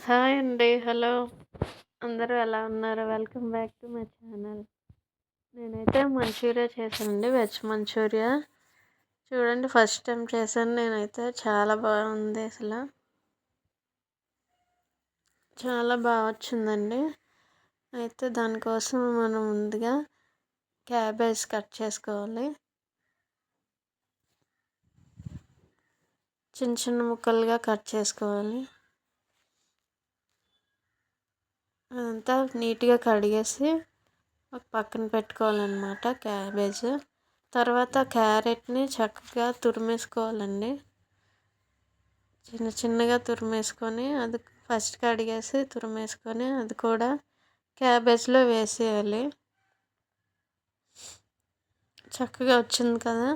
Hi అండి. Hello! అందరూ ఎలా ఉన్నారు? Welcome back to my channel. నేనైతే మంచూరియా చేశానండి. Veg manchurian. చూడండి, ఫస్ట్ టైం చేశాను నేనైతే. చాలా బాగుంది అసలు. చాలా బాగా వచ్చిందండి. అయితే దానికోసం మనం ముందుగా క్యాబేజ్ కట్ చేసుకోవాలి. చిన్న చిన్న ముక్కలుగా కట్ చేసుకోవాలి. అదంతా నీట్గా కడిగేసి ఒక పక్కన పెట్టుకోవాలన్నమాట క్యాబేజ్. తర్వాత క్యారెట్ని చక్కగా తురిమేసుకోవాలండి. చిన్న చిన్నగా తురిమేసుకొని అది ఫస్ట్ కడిగేసి తురిమేసుకొని అది కూడా క్యాబేజ్లో వేసేయాలి. చక్కగా వచ్చింది కదా.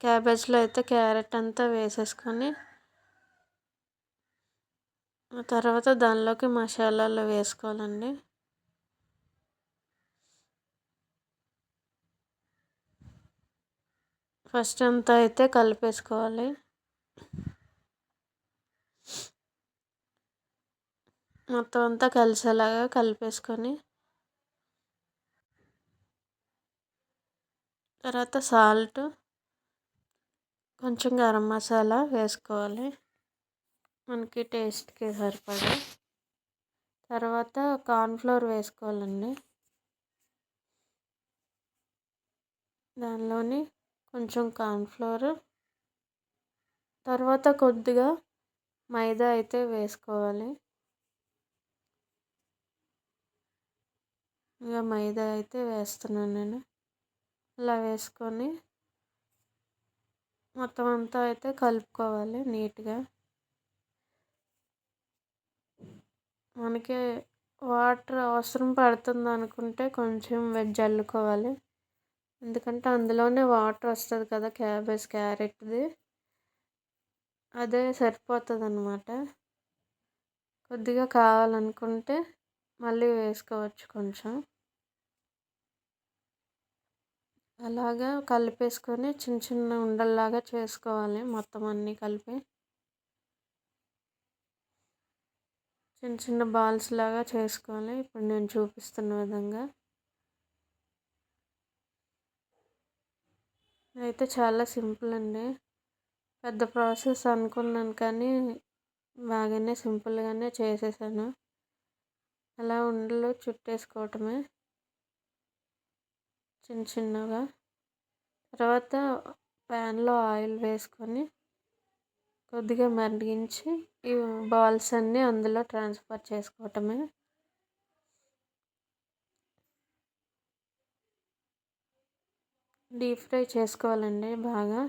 క్యాబేజ్లో అయితే క్యారెట్ అంతా వేసేసుకొని ఆ తర్వాత దానిలోకి మసాలాలు వేసుకోవాలండి. ఫస్ట్ అంతా అయితే కలిపేసుకోవాలి. మొత్తం అంతా కలిసేలాగా కలిపేసుకొని తర్వాత సాల్ట్, కొంచెం గరం మసాలా వేసుకోవాలి మనకి టేస్ట్కి సరిపడా. తర్వాత కార్న్ఫ్లోర్ వేసుకోవాలండి. దానిలోని కొంచెం కార్న్ఫ్లోర్, తర్వాత కొద్దిగా మైదా అయితే వేసుకోవాలి. ఇక మైదా అయితే వేస్తున్నాను నేను. ఇలా వేసుకొని మొత్తం అంతా అయితే కలుపుకోవాలి నీట్గా. మనకి వాటర్ అవసరం పడుతుంది అనుకుంటే కొంచెం వెజ్ అల్లుకోవాలి. ఎందుకంటే అందులోనే వాటర్ వస్తుంది కదా క్యాబేజ్ క్యారెట్ది, అదే సరిపోతుంది అన్నమాట. కొద్దిగా కావాలనుకుంటే మళ్ళీ వేసుకోవచ్చు కొంచెం. అలాగా కలిపేసుకొని చిన్న చిన్న ఉండల్లాగా చేసుకోవాలి. మొత్తం అన్నీ కలిపి చిన్న చిన్న బాల్స్ లాగా చేసుకోవాలి. ఇప్పుడు నేను చూపిస్తున్న విధంగా. అయితే చాలా సింపుల్ అండి. పెద్ద ప్రాసెస్ అనుకున్నాను కానీ బాగానే సింపుల్గానే చేసేసాను. అలా ఉండలు చుట్టేసుకోవటమే చిన్న చిన్నగా. తర్వాత ప్యాన్లో ఆయిల్ వేసుకొని కొద్దిగా మరిగించి ఈ బాల్స్ అన్నీ అందులో ట్రాన్స్ఫర్ చేసుకోవటమే. డీప్ ఫ్రై చేసుకోవాలండి బాగా.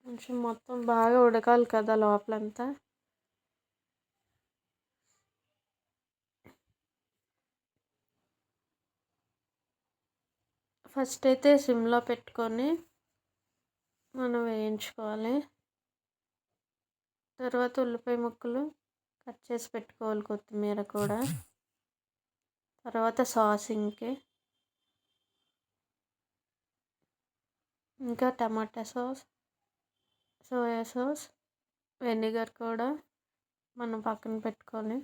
కొంచెం మొత్తం బాగా ఉడకాలి కదా లోపలంతా. ఫస్ట్ అయితే సిమ్లో పెట్టుకొని మనం వేయించుకోవాలి. తర్వాత ఉల్లిపాయ ముక్కలు కట్ చేసి పెట్టుకోవాలి, కొత్తిమీర కూడా. తర్వాత సాసింగ్కి ఇంకా టమాటా సాస్, సోయా సాస్, వెనిగర్ కూడా మనం పక్కన పెట్టుకోవాలి.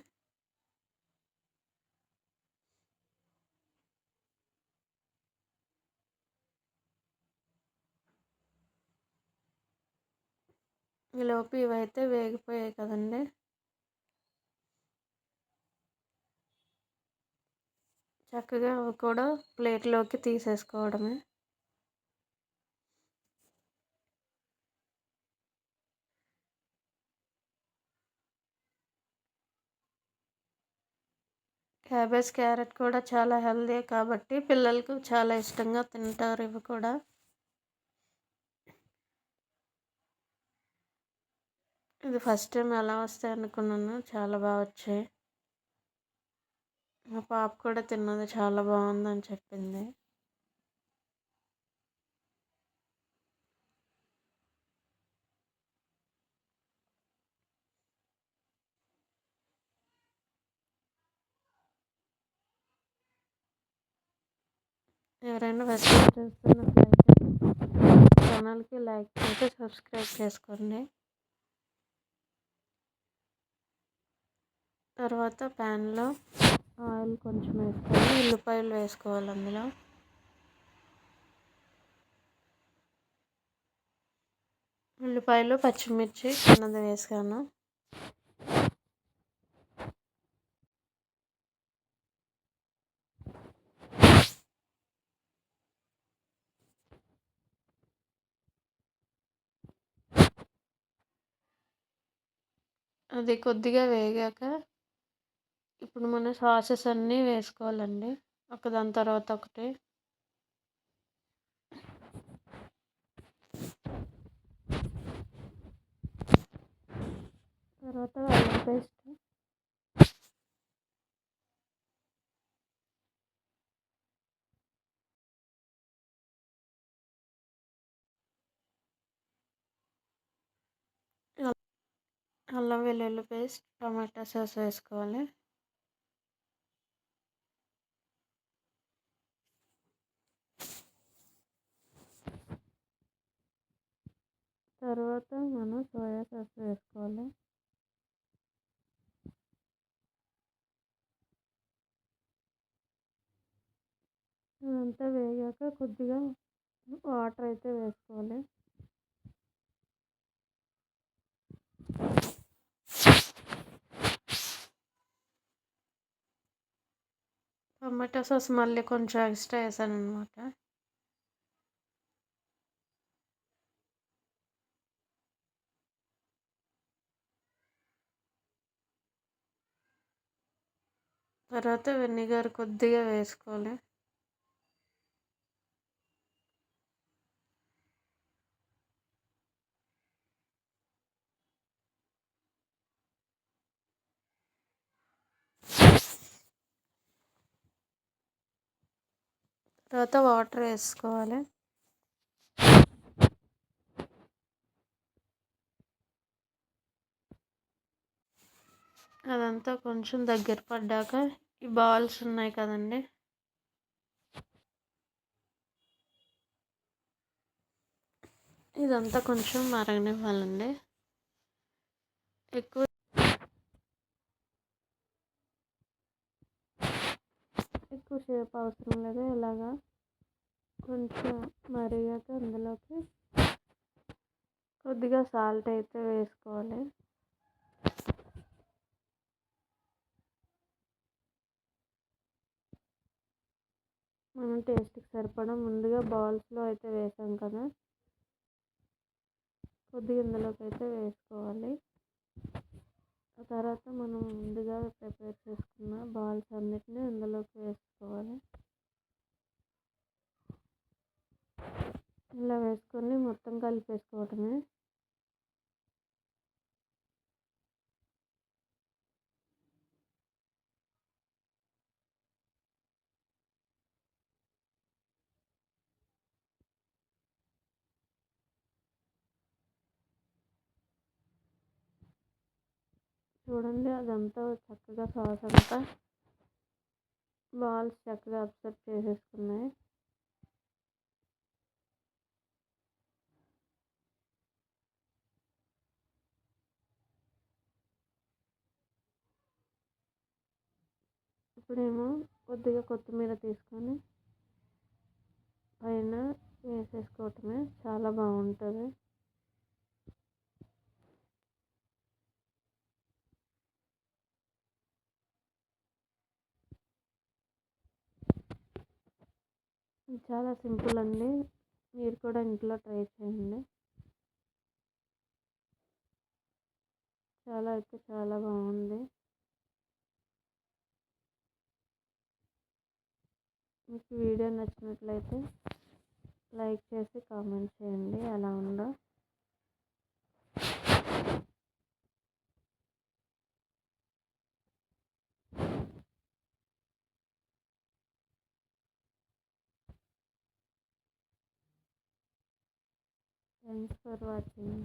ఈలోపు ఇవైతే వేగిపోయాయి కదండి. చక్కగా అవి కూడా ప్లేట్లోకి తీసేసుకోవడమే. క్యాబేజ్ క్యారెట్ కూడా చాలా హెల్దీ కాబట్టి పిల్లలకు చాలా ఇష్టంగా తింటారు ఇవి కూడా. ఇది ఫస్ట్ టైం ఎలా వస్తాయి అనుకున్నాను, చాలా బాగా వచ్చాయి. మా పాప కూడా తిన్నది, చాలా బాగుందని చెప్పింది. ఎవరైనా ఫస్ట్ టైం చూస్తున్నట్లయితే ఛానల్కి లైక్ చేసి సబ్స్క్రైబ్ చేసుకోండి. తర్వాత ప్యాన్లో ఆయిల్ కొంచెం వేసుకొని ఉల్లిపాయలు వేసుకోవాలి. అందులో ఉల్లిపాయలు పచ్చిమిర్చి చిన్నది వేసాను. అది కొద్దిగా వేగాక ఇప్పుడు మన సాసెస్ అన్నీ వేసుకోవాలండి, ఒకదాని తర్వాత ఒకటి. తర్వాత అల్లం పేస్ట్, అల్లం వెల్లుల్లి పేస్ట్, టమాటా సాస్ వేసుకోవాలి. తర్వాత మనం సోయా సాస్ వేసుకోవాలి. ఇదంతా వేగాక కొద్దిగా వాటర్ అయితే వేసుకోవాలి. టమాటా సాస్ మళ్ళీ కొంచెం ఎక్స్ట్రా వేసాను అనమాట. తర్వాత వెనిగర్ కొద్దిగా వేసుకోవాలి. తర్వాత వాటర్ వేసుకోవాలి. అదంతా కొంచెం దగ్గర పడ్డాక ఈ బాల్స్ ఉన్నాయి కదండి, ఇదంతా కొంచెం మరగనివ్వాలండి. ఎక్కువసేపు అవసరం లేదు. ఇలాగా కొంచెం మరిగాక అందులోకి కొద్దిగా సాల్ట్ అయితే వేసుకోవాలి. మనం టేస్ట్కి సరిపడా ముందుగా బౌల్స్లో అయితే వేసాం కదా, కొద్దిగా ఇందులోకి అయితే వేసుకోవాలి. ఆ తర్వాత మనం ముందుగా ప్రిపేర్ చేసుకున్న బాల్స్ అన్నిటిని ఇందులోకి వేసుకోవాలి. ఇలా వేసుకొని మొత్తం కలిపేసుకోవటమే. చూడండి, అదంతా చక్కగా సాస్ అంతా బాల్స్ చక్కగా అబ్జర్వ్ చేసేసుకున్నాయి. ఇప్పుడేమో కొద్దిగా కొత్తిమీర తీసుకొని పైన వేసేసుకోవటమే, చాలా బాగుంటుంది. చాలా సింపుల్ అండి, మీరు కూడా ఇంట్లో ట్రై చేయండి. చాలా అయితే చాలా బాగుంది. మీకు వీడియో నచ్చినట్లయితే లైక్ చేసి కామెంట్ చేయండి ఎలా ఉందో. Thanks for watching.